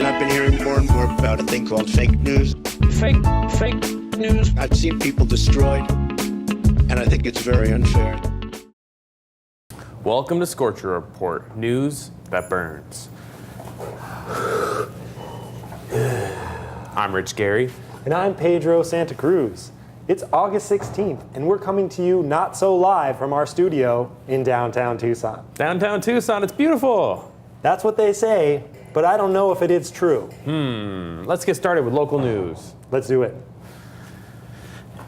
I've been hearing more and more about a thing called fake news. Fake news. I've seen people destroyed, and I think it's very unfair. Welcome to Scorcher Report, news that burns. I'm Rich Gary. And I'm Pedro Santa Cruz. It's August 16th, and we're coming to you not so live from our studio in downtown Tucson. Downtown Tucson, it's beautiful. That's what they say, but I don't know if it is true. Let's get started with local news. Let's do it.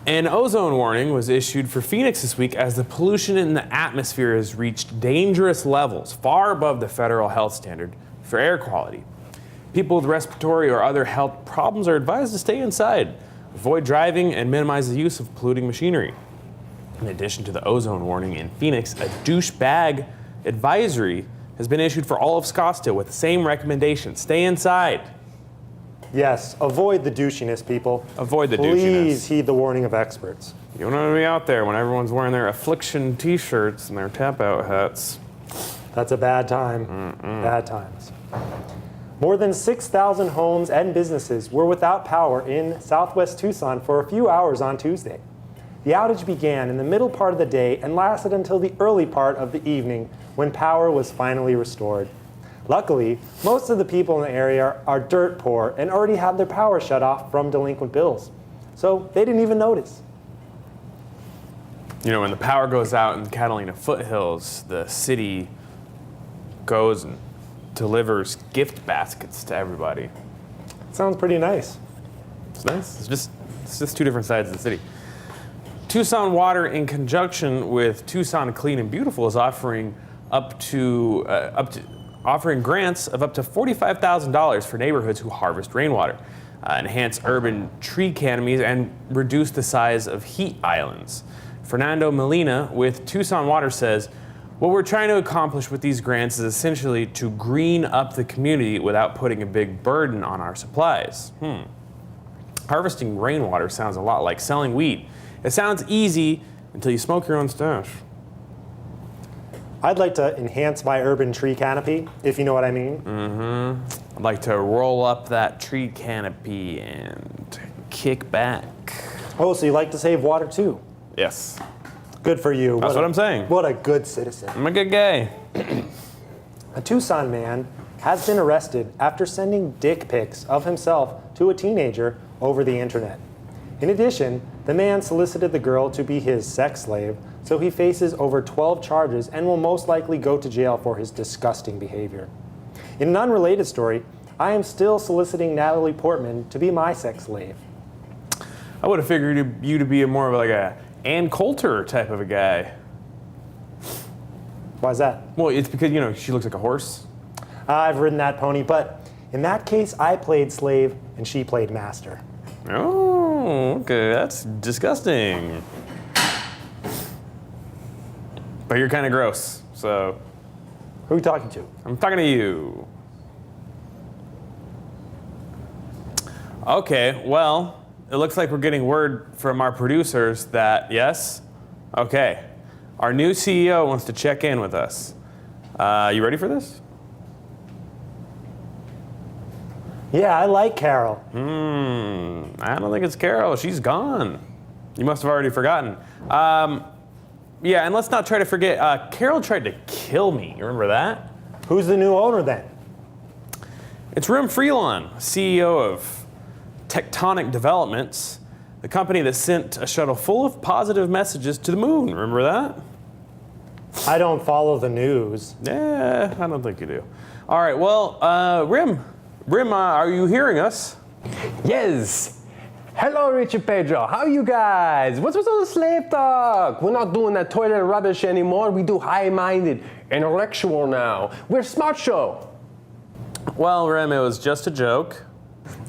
An ozone warning was issued for Phoenix this week as the pollution in the atmosphere has reached dangerous levels, far above the federal health standard for air quality. People with respiratory or other health problems are advised to stay inside, avoid driving, and minimize the use of polluting machinery. In addition to the ozone warning in Phoenix, a douchebag advisory has been issued for all of Scottsdale with the same recommendation: stay inside. Yes, avoid the douchiness, people. Avoid the douchiness. Please heed the warning of experts. You don't want to be out there when everyone's wearing their affliction t-shirts and their tap-out hats. That's a bad time. Bad times. More than 6,000 homes and businesses were without power in southwest Tucson for a few hours on Tuesday. The outage began in the middle part of the day and lasted until the early part of the evening when power was finally restored. Luckily, most of the people in the area are dirt poor and already had their power shut off from delinquent bills. So they didn't even notice. You know, when the power goes out in the Catalina foothills, the city goes and delivers gift baskets to everybody. Sounds pretty nice. It's nice. It's just two different sides of the city. Tucson Water, in conjunction with Tucson Clean and Beautiful, is offering offering grants of up to $45,000 for neighborhoods who harvest rainwater, enhance urban tree canopies, and reduce the size of heat islands. Fernando Molina with Tucson Water says, "What we're trying to accomplish with these grants is essentially to green up the community without putting a big burden on our supplies." Harvesting rainwater sounds a lot like selling weed. It sounds easy until you smoke your own stash. I'd like to enhance my urban tree canopy, if you know what I mean. I'd like to roll up that tree canopy and kick back. Oh, so you like to save water too? Yes. Good for you. That's what I'm saying. What a good citizen. I'm a good guy. A Tucson man has been arrested after sending dick pics of himself to a teenager over the internet. In addition, the man solicited the girl to be his sex slave, so he faces over 12 charges and will most likely go to jail for his disgusting behavior. In an unrelated story, I am still soliciting Natalie Portman to be my sex slave. I would have figured you to be more of like a Ann Coulter type of a guy. Why's that? Well, it's because, she looks like a horse. I've ridden that pony, but in that case, I played slave and she played master. Oh, okay, that's disgusting. But you're kind of gross, so. Who are you talking to? I'm talking to you. Okay, well, it looks like we're getting word from our producers that, yes? Okay. Our new CEO wants to check in with us. You ready for this? Yeah, I like Carol. I don't think it's Carol. She's gone. You must have already forgotten. Yeah, and let's not try to forget, Carol tried to kill me. You remember that? Who's the new owner then? It's Freelon, CEO of Tectonic Developments, the company that sent a shuttle full of positive messages to the moon. Remember that? I don't follow the news. Yeah, I don't think you do. All right, well, Rim, are you hearing us? Yes. Hello, Richard Pedro. How are you guys? What's with all the slave talk? We're not doing that toilet rubbish anymore. We do high-minded, intellectual now. We're a smart show. Well, Rim, it was just a joke.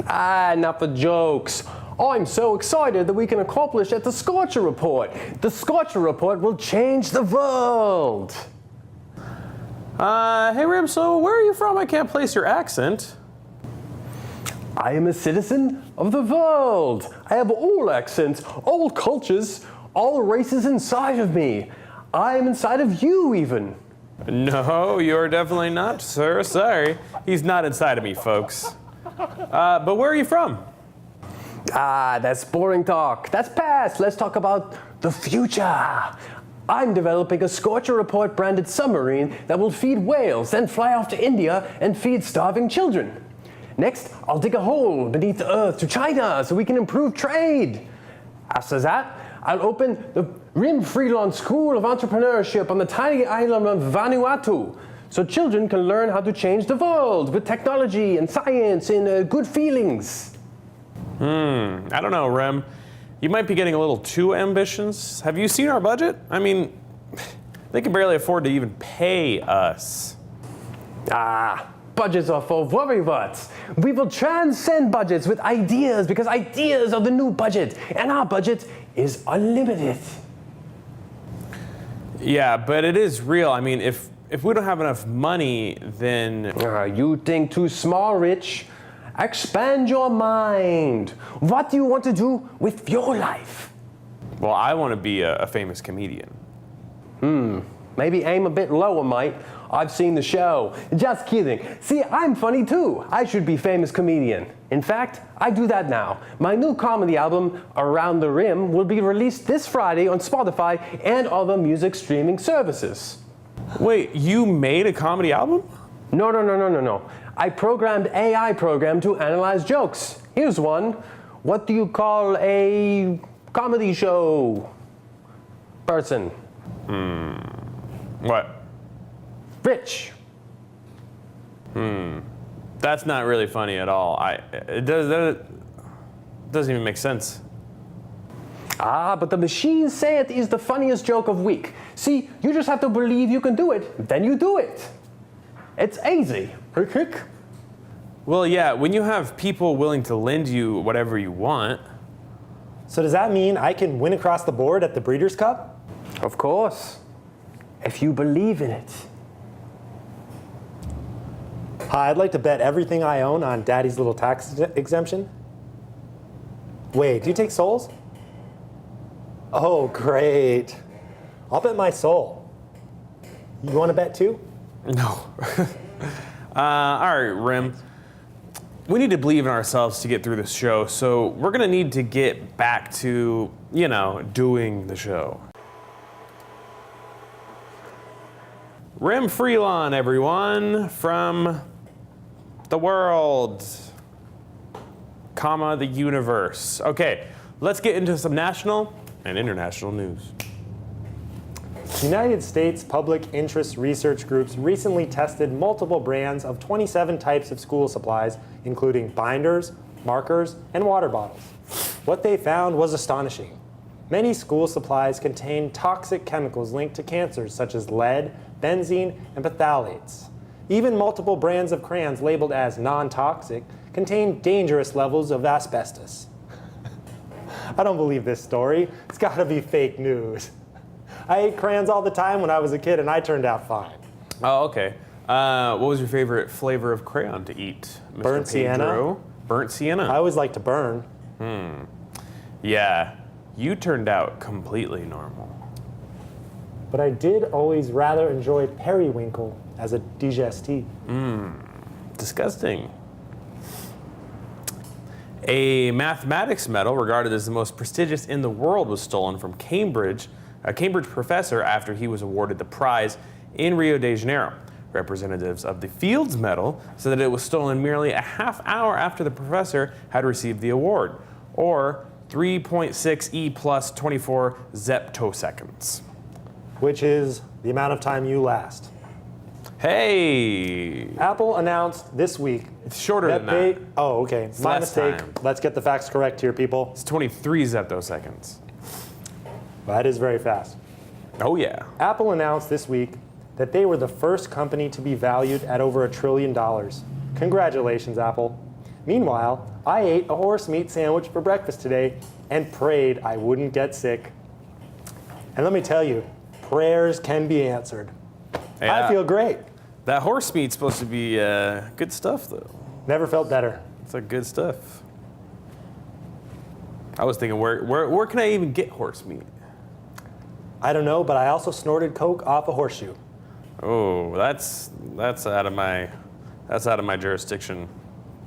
Enough of jokes. I'm so excited that we can accomplish at the Scorcher Report. The Scorcher Report will change the world. Hey, Rim, so where are you from? I can't place your accent. I am a citizen of the world. I have all accents, all cultures, all races inside of me. I am inside of you, even. No, you're definitely not, sir. Sorry. He's not inside of me, folks. But where are you from? That's boring talk. That's past. Let's talk about the future. I'm developing a Scorcher Report branded submarine that will feed whales, then fly off to India and feed starving children. Next, I'll dig a hole beneath the earth to China so we can improve trade. After that, I'll open the Freelon School of Entrepreneurship on the tiny island of Vanuatu so children can learn how to change the world with technology and science and good feelings. I don't know, Rem. You might be getting a little too ambitious. Have you seen our budget? I mean, they can barely afford to even pay us. Budgets are for worrywarts. We will transcend budgets with ideas because ideas are the new budget, and our budget is unlimited. Yeah, but it is real. I mean, if we don't have enough money, then... You think too small, Rich. Expand your mind. What do you want to do with your life? Well, I want to be a famous comedian. Maybe aim a bit lower, mate. I've seen the show. Just kidding. See, I'm funny too. I should be famous comedian. In fact, I do that now. My new comedy album, Around the Rim, will be released this Friday on Spotify and other music streaming services. Wait, you made a comedy album? No. I programmed AI program to analyze jokes. Here's one. What do you call a comedy show person? What? Rich. That's not really funny at all. It doesn't even make sense. But the machines say it is the funniest joke of week. See, you just have to believe you can do it, then you do it. It's easy. Well, yeah, when you have people willing to lend you whatever you want. So does that mean I can win across the board at the Breeders' Cup? Of course. If you believe in it. Hi, I'd like to bet everything I own on Daddy's little tax exemption. Wait, do you take souls? Oh, great. I'll bet my soul. You want to bet too? No. All right, Rim. We need to believe in ourselves to get through this show, so we're going to need to get back to, doing the show. Rim Freelon, everyone, from the world, the universe. Okay, let's get into some national and international news. United States public interest research groups recently tested multiple brands of 27 types of school supplies, including binders, markers, and water bottles. What they found was astonishing. Many school supplies contain toxic chemicals linked to cancers such as lead, benzene, and phthalates. Even multiple brands of crayons labeled as non-toxic contain dangerous levels of asbestos. I don't believe this story. It's got to be fake news. I ate crayons all the time when I was a kid, and I turned out fine. Oh, okay. What was your favorite flavor of crayon to eat, Mr. Burnt Pedro? sienna. Burnt sienna. I always like to burn. Yeah, you turned out completely normal. But I did always rather enjoy periwinkle as a digestif. Disgusting. A mathematics medal regarded as the most prestigious in the world was stolen from a Cambridge professor after he was awarded the prize in Rio de Janeiro. Representatives of the Fields Medal said that it was stolen merely a half hour after the professor had received the award, or 3.6 E plus 24 zeptoseconds. Which is the amount of time you last. Hey! Apple announced this week It's shorter than that. Oh, okay. It's My less mistake. time. Let's get the facts correct here, people. It's 23 zeptoseconds. That is very fast. Oh, yeah. Apple announced this week that they were the first company to be valued at over $1 trillion. Congratulations, Apple. Meanwhile, I ate a horse meat sandwich for breakfast today and prayed I wouldn't get sick. And let me tell you, prayers can be answered. Yeah. I feel great. That horse meat's supposed to be good stuff, though. Never felt better. It's like good stuff. I was thinking, where can I even get horse meat? I don't know, but I also snorted coke off a horseshoe. Oh, that's out of my jurisdiction.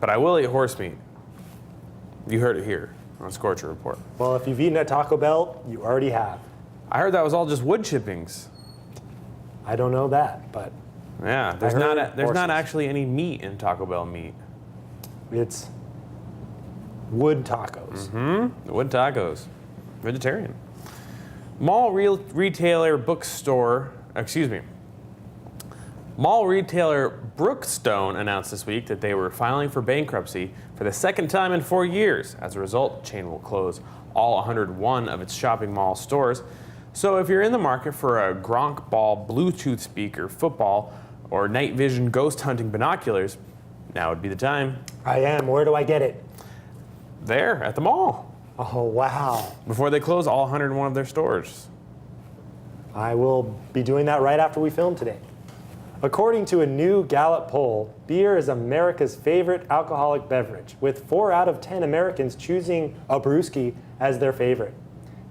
but I will eat horse meat. You heard it here on Scorcher Report. Well, if you've eaten at Taco Bell, you already have. I heard that was all just wood chippings. I don't know that, but Yeah, there's not actually any meat in Taco Bell meat. it's wood tacos. Wood tacos. Vegetarian. Mall retailer Brookstone announced this week that they were filing for bankruptcy for the second time in 4 years. As a result, the chain will close all 101 of its shopping mall stores. So if you're in the market for a Gronk ball, Bluetooth speaker, football, or night vision ghost hunting binoculars, now would be the time. I am. Where do I get it? There, at the mall, Oh, wow. before they close all 101 of their stores. I will be doing that right after we film today. According to a new Gallup poll, beer is America's favorite alcoholic beverage, with 4 out of 10 Americans choosing a brewski as their favorite.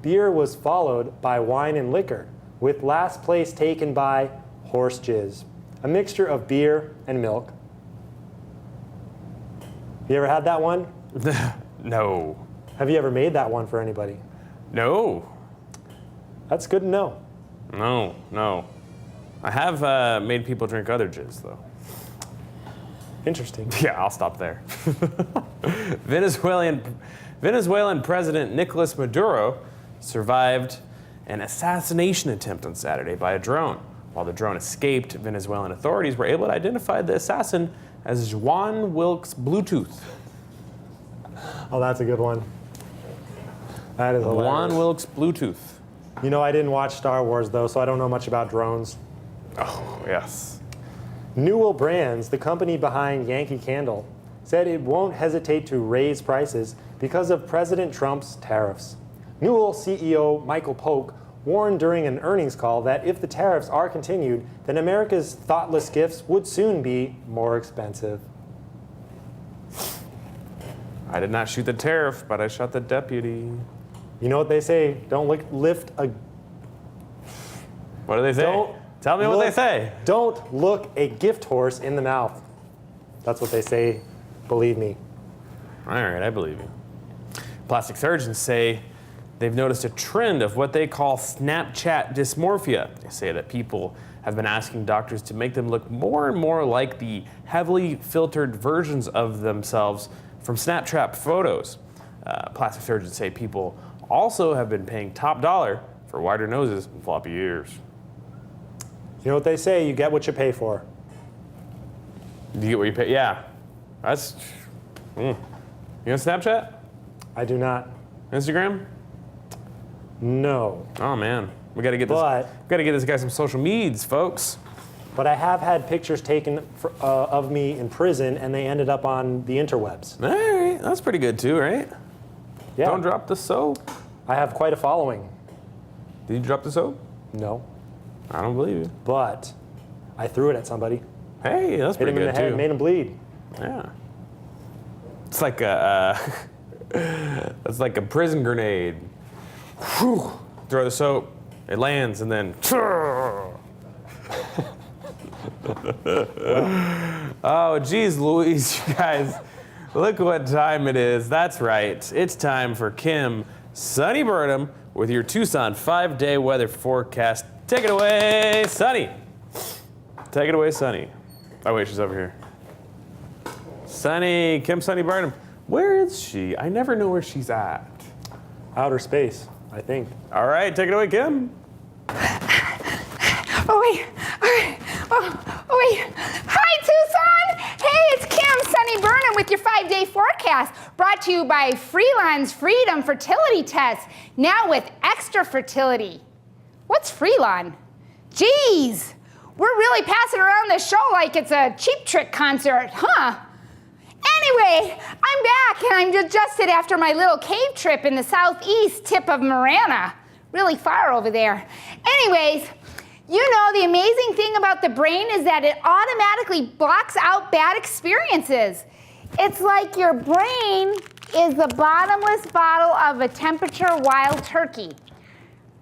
Beer was followed by wine and liquor, with last place taken by horse jizz, a mixture of beer and milk. You ever had that one? No. Have you ever made that one for anybody? No. That's good to know. No. I have made people drink other jizz, though. Interesting. Yeah, I'll stop there. Venezuelan President Nicolas Maduro survived an assassination attempt on Saturday by a drone. While the drone escaped, Venezuelan authorities were able to identify the assassin as Juan Wilkes Bluetooth. Oh, that's a good one. That is hilarious. Juan Wilkes Bluetooth. You know, I didn't watch Star Wars, though, so I don't know much about drones. Oh, yes. Newell Brands, the company behind Yankee Candle, said it won't hesitate to raise prices because of President Trump's tariffs. Newell CEO Michael Polk warned during an earnings call that if the tariffs are continued, then America's thoughtless gifts would soon be more expensive. I did not shoot the tariff, but I shot the deputy. You know what they say? Don't lift a... What do they say? Tell me what they say. Don't look a gift horse in the mouth. That's what they say. Believe me. All right, I believe you. Plastic surgeons say they've noticed a trend of what they call Snapchat dysmorphia. They say that people have been asking doctors to make them look more and more like the heavily filtered versions of themselves from Snapchat photos. Plastic surgeons say people also have been paying top dollar for wider noses and floppy ears. You know what they say? You get what you pay for. You get what you pay? Yeah. That's... You on Snapchat? I do not. Instagram? No. Oh man, we got to get this guy some social medias, folks. But I have had pictures taken of me in prison, and they ended up on the interwebs. All right, that's pretty good too, right? Yeah. Don't drop the soap. I have quite a following. Did you drop the soap? No. I don't believe you. But I threw it at somebody. Hey, that's Hit pretty him in good the head, too. made him bleed. Yeah. It's like a it's like a prison grenade. Whew. Throw the soap, it lands, and then. Oh, geez, Louise, you guys, look what time it is. That's right. It's time for Kim Sunny Burnham with your Tucson 5-day weather forecast. Take it away, Sunny. Take it away, Sunny. Oh, wait, she's over here. Sunny, Kim Sunny Burnham. Where is she? I never know where she's at. Outer space, I think. All right, take it away, Kim. Oh, wait. Oh, wait. Hi, Tucson. Hey, it's Kim Sunny Burnham with your 5-day forecast, brought to you by Freelon's Freedom Fertility Test, now with extra fertility. What's Freelon? Geez, we're really passing around this show like it's a Cheap Trick concert, huh? Anyway, I'm back and I'm adjusted after my little cave trip in the southeast tip of Marana. Really far over there. Anyways, you know, the amazing thing about the brain is that it automatically blocks out bad experiences. It's like your brain is the bottomless bottle of a temperature wild turkey.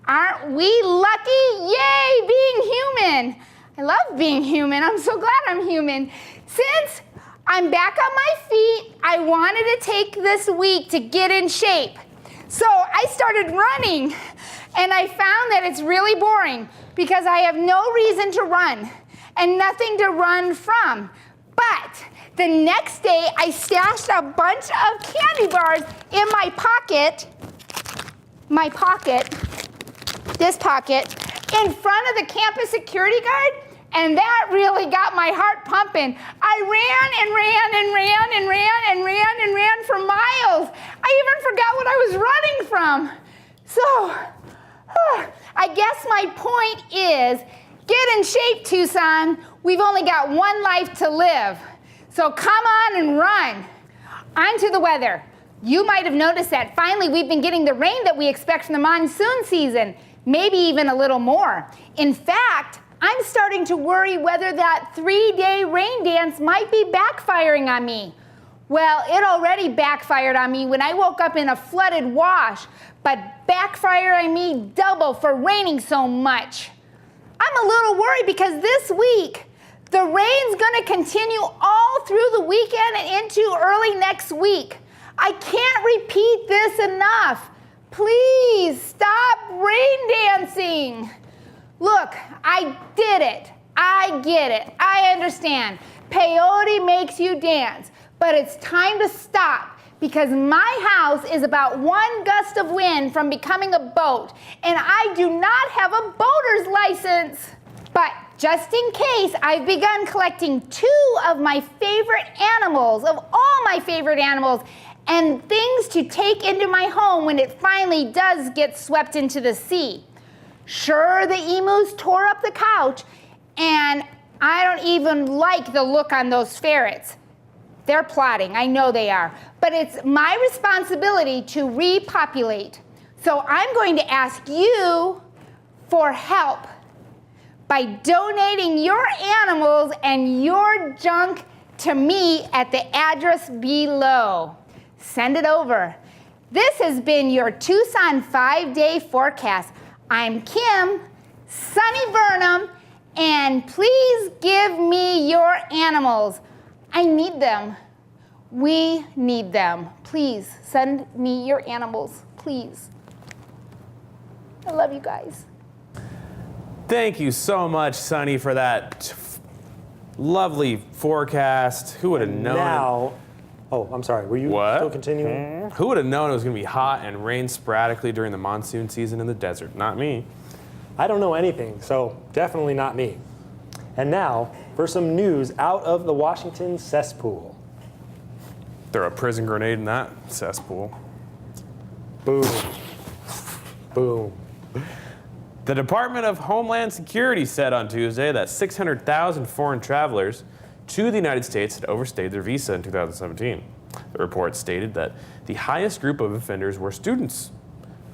Aren't we lucky? Yay, being human. I love being human. I'm so glad I'm human. Since I'm back on my feet. I wanted to take this week to get in shape. So I started running, and I found that it's really boring because I have no reason to run and nothing to run from. But the next day, I stashed a bunch of candy bars in my pocket, this pocket, in front of the campus security guard, and that really got my heart pumping. I ran and ran and ran and ran and ran and ran for miles. I even forgot what I was running from. So, I guess my point is, get in shape, Tucson. We've only got one life to live. So come on and run. On to the weather. You might have noticed that finally we've been getting the rain that we expect from the monsoon season, maybe even a little more. In fact, I'm starting to worry whether that 3-day rain dance might be backfiring on me. Well, it already backfired on me when I woke up in a flooded wash, but backfire on me double for raining so much. I'm a little worried because this week, the rain's gonna continue all through the weekend and into early next week. I can't repeat this enough. Please stop rain dancing. Look, I did it. I get it. I understand. Peyote makes you dance, but it's time to stop because my house is about one gust of wind from becoming a boat, and I do not have a boater's license. But just in case, I've begun collecting 2 of my favorite animals, of all my favorite animals, and things to take into my home when it finally does get swept into the sea. Sure, the emus tore up the couch, and I don't even like the look on those ferrets. They're plotting, I know they are, but it's my responsibility to repopulate. So I'm going to ask you for help by donating your animals and your junk to me at the address below. Send it over. This has been your Tucson 5-day forecast. I'm Kim, sunny Burnham, and please give me your animals. I need them. We need them. Please send me your animals, please. I love you guys. Thank you so much, Sunny, for that lovely forecast. Who would have known? Now, I'm sorry. Were you still continuing? Who would have known it was going to be hot and rain sporadically during the monsoon season in the desert? Not me. I don't know anything, so definitely not me. And now for some news out of the Washington cesspool. Throw a prison grenade in that cesspool. Boom. Boom. The Department of Homeland Security said on Tuesday that 600,000 foreign travelers to the United States had overstayed their visa in 2017. The report stated that the highest group of offenders were students,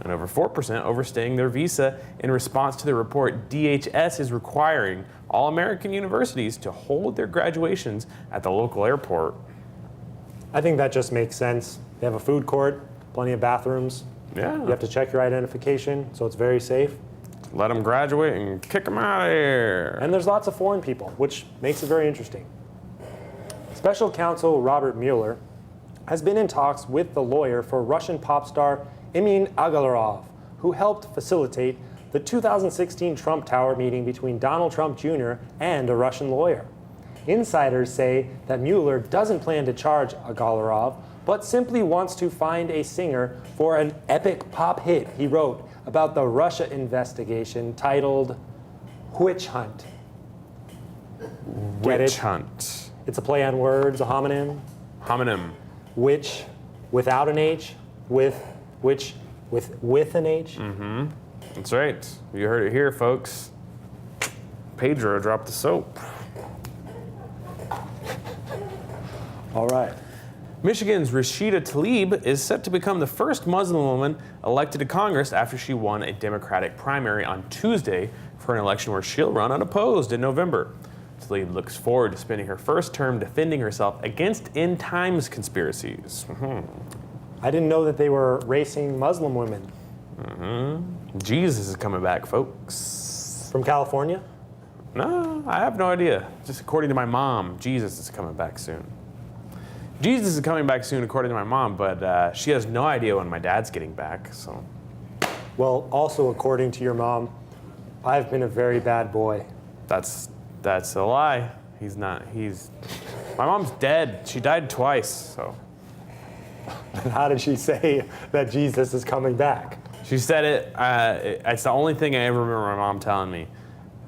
and over 4% overstaying their visa. In response to the report, DHS is requiring all American universities to hold their graduations at the local airport. I think that just makes sense. They have a food court, plenty of bathrooms. Yeah. You have to check your identification, so it's very safe. Let them graduate and kick them out of here. And there's lots of foreign people, which makes it very interesting. Special counsel Robert Mueller has been in talks with the lawyer for Russian pop star Emin Agalarov, who helped facilitate the 2016 Trump Tower meeting between Donald Trump Jr. and a Russian lawyer. Insiders say that Mueller doesn't plan to charge Agalarov, but simply wants to find a singer for an epic pop hit he wrote about the Russia investigation titled Witch Hunt. Get Witch it? hunt. It's a play on words, a homonym. Homonym. Witch without an H, with an H. Mm-hmm. That's right. You heard it here, folks. Pedro dropped the soap. All right. Michigan's Rasheda Talib is set to become the first Muslim woman elected to Congress after she won a Democratic primary on Tuesday for an election where she'll run unopposed in November. Talib looks forward to spending her first term defending herself against end times conspiracies. I didn't know that they were racing Muslim women. Jesus is coming back, folks. From California? No, I have no idea. Just according to my mom, Jesus is coming back soon. Jesus is coming back soon, according to my mom, but she has no idea when my dad's getting back, so. Well, also according to your mom, I've been a very bad boy. That's a lie. He's not. My mom's dead. She died twice, so. How did she say that Jesus is coming back? She said it. It's the only thing I ever remember my mom telling me.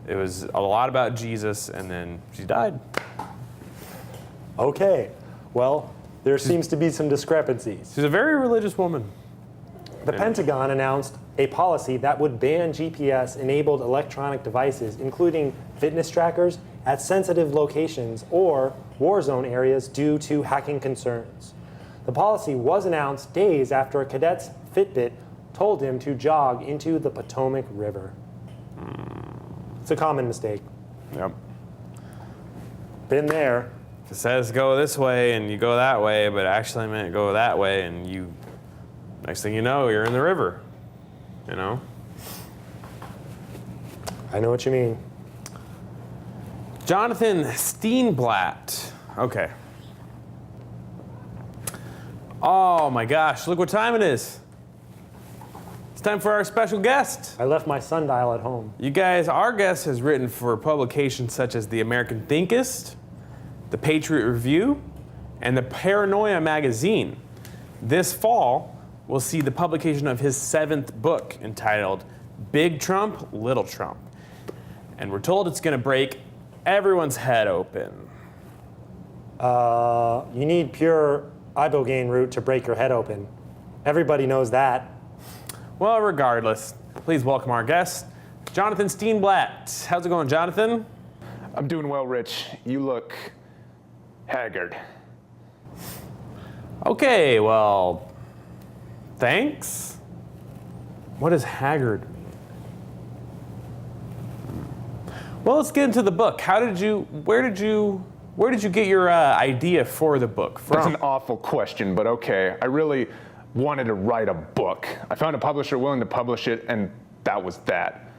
It was a lot about Jesus, and then she died. Okay. Well, there seems to be some discrepancies. She's a very religious woman. The Pentagon announced a policy that would ban GPS-enabled electronic devices, including fitness trackers, at sensitive locations or war zone areas due to hacking concerns. The policy was announced days after a cadet's Fitbit told him to jog into the Potomac River. It's a common mistake. Yep. Been there. If it says go this way and you go that way, but actually meant go that way, and you, next thing you know, you're in the river. You know? I know what you mean. Jonathan Steenblatt. Okay. Oh my gosh, look what time it is. It's time for our special guest. I left my sundial at home. You guys, our guest has written for publications such as The American Thinkist, The Patriot Review, and the Paranoia magazine. This fall, we'll see the publication of his 7th book entitled Big Trump, Little Trump. And we're told it's gonna break everyone's head open. You need pure ibogaine root to break your head open. Everybody knows that. Well, regardless, please welcome our guest, Jonathan Steenblatt. How's it going, Jonathan? I'm doing well, Rich. You look haggard. Okay, well, thanks. What does haggard mean? Well, let's get into the book. Where did you get your idea for the book from? That's an awful question, but okay. I really wanted to write a book. I found a publisher willing to publish it, and that was that.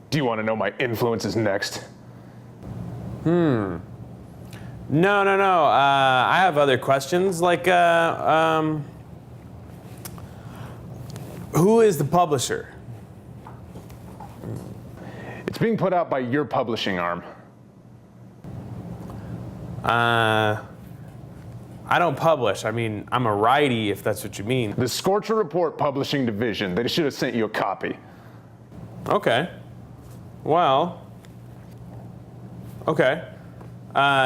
Do you want to know my influences next? No. I have other questions, like, who is the publisher? It's being put out by your publishing arm. I don't publish. I mean, I'm a righty, if that's what you mean. The Scorcher Report Publishing Division. They should have sent you a copy. Okay. Well. Okay.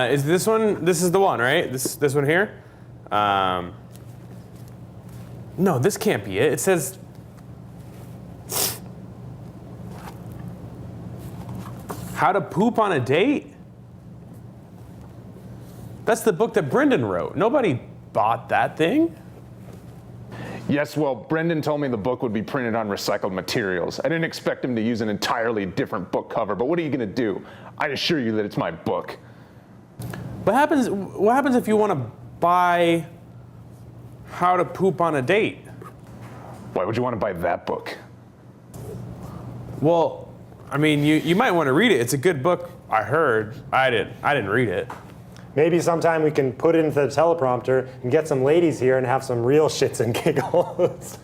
Is this one? This is the one, right? This one here? No, this can't be it. It says. How to Poop on a Date? That's the book that Brendan wrote. Nobody bought that thing. Yes, well, Brendan told me the book would be printed on recycled materials. I didn't expect him to use an entirely different book cover, but what are you going to do? I assure you that it's my book. What happens if you want to buy How to Poop on a Date? Why would you want to buy that book? Well, I mean, you might want to read it. It's a good book, I heard. I didn't read it. Maybe sometime we can put it into the teleprompter and get some ladies here and have some real shits and giggles.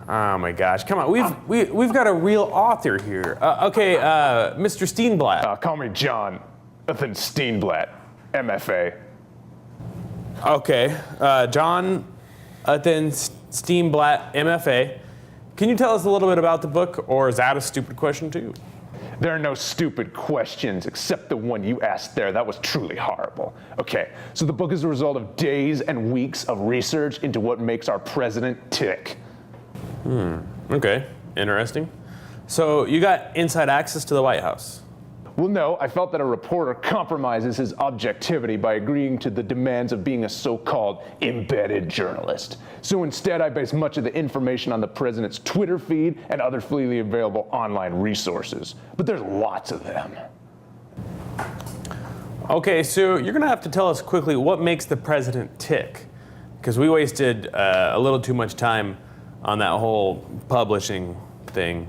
Oh my gosh, come on. We've got a real author here. Okay, Mr. Steenblatt. Call me Jonathan Steenblatt, MFA. Okay, Jonathan Steenblatt, MFA. Can you tell us a little bit about the book, or is that a stupid question too? There are no stupid questions except the one you asked there. That was truly horrible. Okay, so the book is a result of days and weeks of research into what makes our president tick. Okay, interesting. So you got inside access to the White House? Well, no, I felt that a reporter compromises his objectivity by agreeing to the demands of being a so-called embedded journalist. So instead, I base much of the information on the president's Twitter feed and other freely available online resources. But there's lots of them. Okay, so you're gonna have to tell us quickly what makes the president tick, because we wasted a little too much time on that whole publishing thing.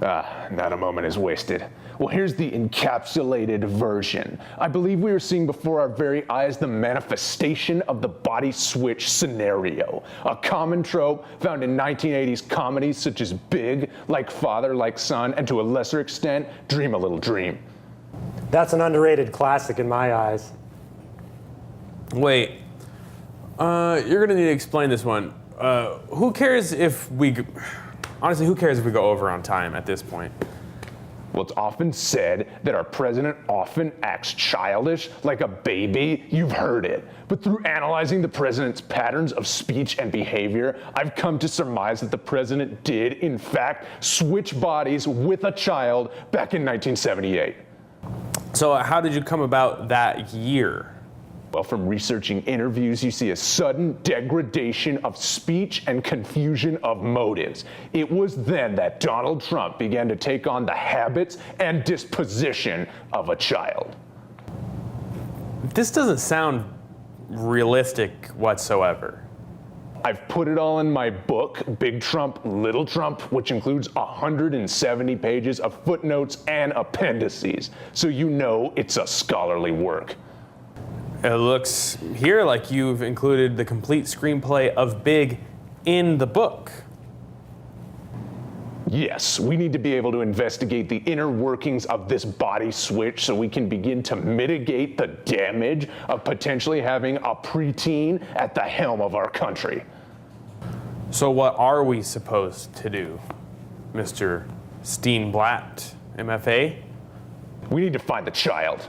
Not a moment is wasted. Well, here's the encapsulated version. I believe we are seeing before our very eyes the manifestation of the body switch scenario, a common trope found in 1980s comedies such as Big, Like Father, Like Son, and to a lesser extent, Dream a Little Dream. That's an underrated classic in my eyes. Wait, you're gonna need to explain this one. Who cares if we, honestly, who cares if we go over on time at this point? Well, it's often said that our president often acts childish, like a baby. You've heard it. But through analyzing the president's patterns of speech and behavior, I've come to surmise that the president did, in fact, switch bodies with a child back in 1978. So how did you come about that year? Well, from researching interviews, you see a sudden degradation of speech and confusion of motives. It was then that Donald Trump began to take on the habits and disposition of a child. This doesn't sound realistic whatsoever. I've put it all in my book, Big Trump, Little Trump, which includes 170 pages of footnotes and appendices, so you know it's a scholarly work. It looks here like you've included the complete screenplay of Big in the book. Yes, we need to be able to investigate the inner workings of this body switch so we can begin to mitigate the damage of potentially having a preteen at the helm of our country. So what are we supposed to do, Mr. Steenblatt, MFA? We need to find the child.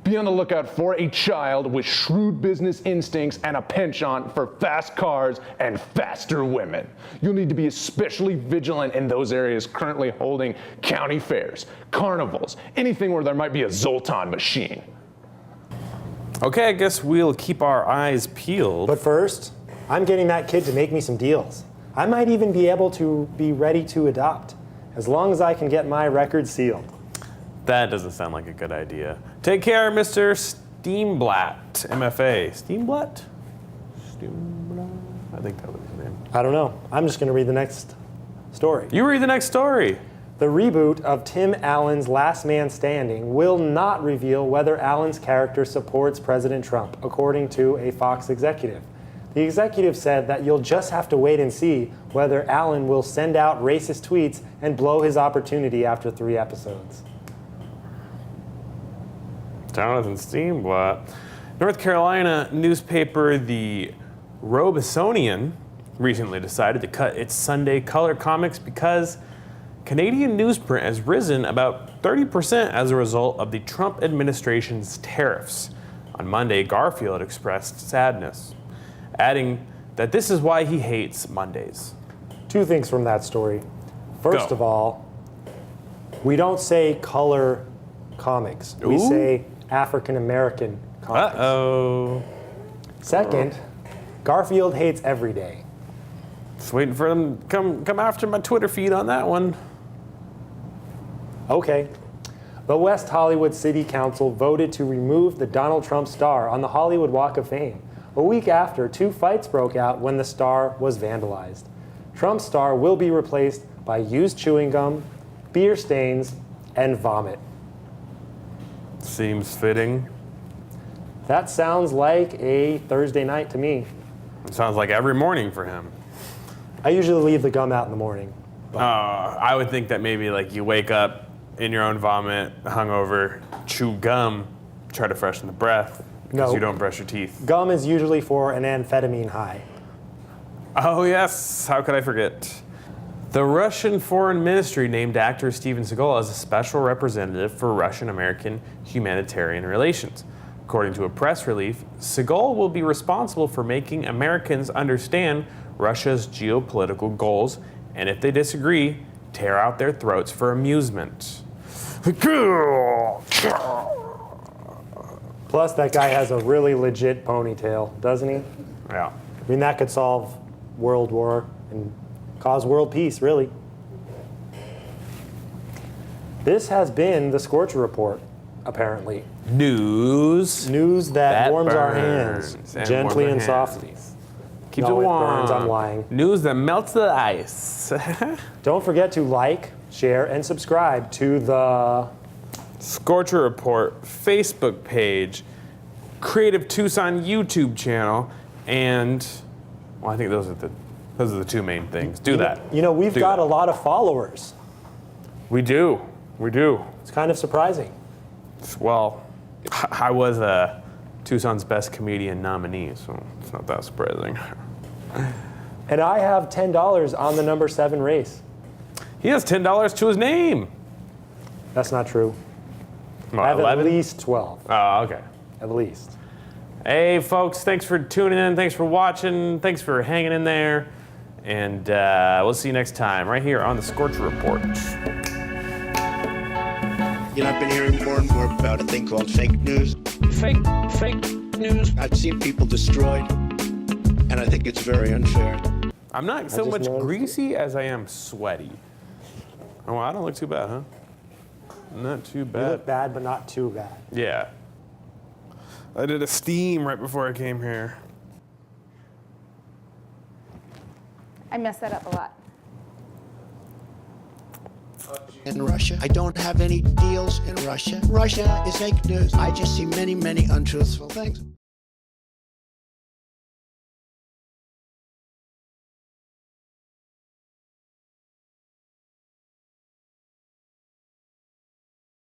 Be on the lookout for a child with shrewd business instincts and a penchant for fast cars and faster women. You'll need to be especially vigilant in those areas currently holding county fairs, carnivals, anything where there might be a Zoltan machine. Okay, I guess we'll keep our eyes peeled. But first, I'm getting that kid to make me some deals. I might even be able to be ready to adopt, as long as I can get my record sealed. That doesn't sound like a good idea. Take care, Mr. Steenblatt, MFA. Steenblatt? I think that was his name. I don't know. I'm just going to read the next story. You read the next story. The reboot of Tim Allen's Last Man Standing will not reveal whether Allen's character supports President Trump, according to a Fox executive. The executive said that you'll just have to wait and see whether Allen will send out racist tweets and blow his opportunity after 3 episodes. Jonathan Steenblatt. North Carolina newspaper The Robesonian recently decided to cut its Sunday color comics because Canadian newsprint has risen about 30% as a result of the Trump administration's tariffs. On Monday, Garfield expressed sadness, adding that this is why he hates Mondays. 2 things from that story. First Go. of all, we don't say color comics. We Ooh. say African American comics. Uh-oh. Second, Garfield hates every day. Just waiting for them to come after my Twitter feed on that one. Okay. The West Hollywood City Council voted to remove the Donald Trump star on the Hollywood Walk of Fame, a week after 2 fights broke out when the star was vandalized. Trump's star will be replaced by used chewing gum, beer stains, and vomit. Seems fitting. That sounds like a Thursday night to me. It sounds like every morning for him. I usually leave the gum out in the morning. I would think that maybe like you wake up in your own vomit, hungover, chew gum, try to freshen the breath because No. you don't brush your teeth. Gum is usually for an amphetamine high. Oh yes, how could I forget? The Russian Foreign Ministry named actor Steven Seagal as a special representative for Russian-American humanitarian relations. According to a press release, Seagal will be responsible for making Americans understand Russia's geopolitical goals, and if they disagree, tear out their throats for amusement. Plus, that guy has a really legit ponytail, doesn't he? Yeah. I mean, that could solve world war and cause world peace, really. This has been the Scorcher Report, apparently. News News that warms our burns hands, and gently warms and our softly. hands. Keeps No, it it warm. burns, I'm lying. News that melts the ice. Don't forget to like, share, and subscribe to the Scorcher Report Facebook page, Creative Tucson YouTube channel, and well, I think those are the two main things. Do that. You know, we've Do got that. a lot of followers. We do. It's kind of surprising. Well, I was Tucson's Best Comedian nominee, so it's not that surprising. And I have $10 on the number 7 race. He has $10 to his name. That's not true. What, I have 11? at least 12. Oh, okay. At least. Hey, folks, thanks for tuning in. Thanks for watching. Thanks for hanging in there. And we'll see you next time right here on the Scorcher Report. You know, I've been hearing more and more about a thing called fake news. Fake news. I've seen people destroyed, and I think it's very unfair. I'm not so just much noticed greasy as I am sweaty. Oh, I don't look too bad, huh? Not too You bad. look bad, but not too bad. Yeah. I did a steam right before I came here. I mess that up a lot. In Russia, I don't have any deals in Russia. Russia is fake news. I just see many, many untruthful things.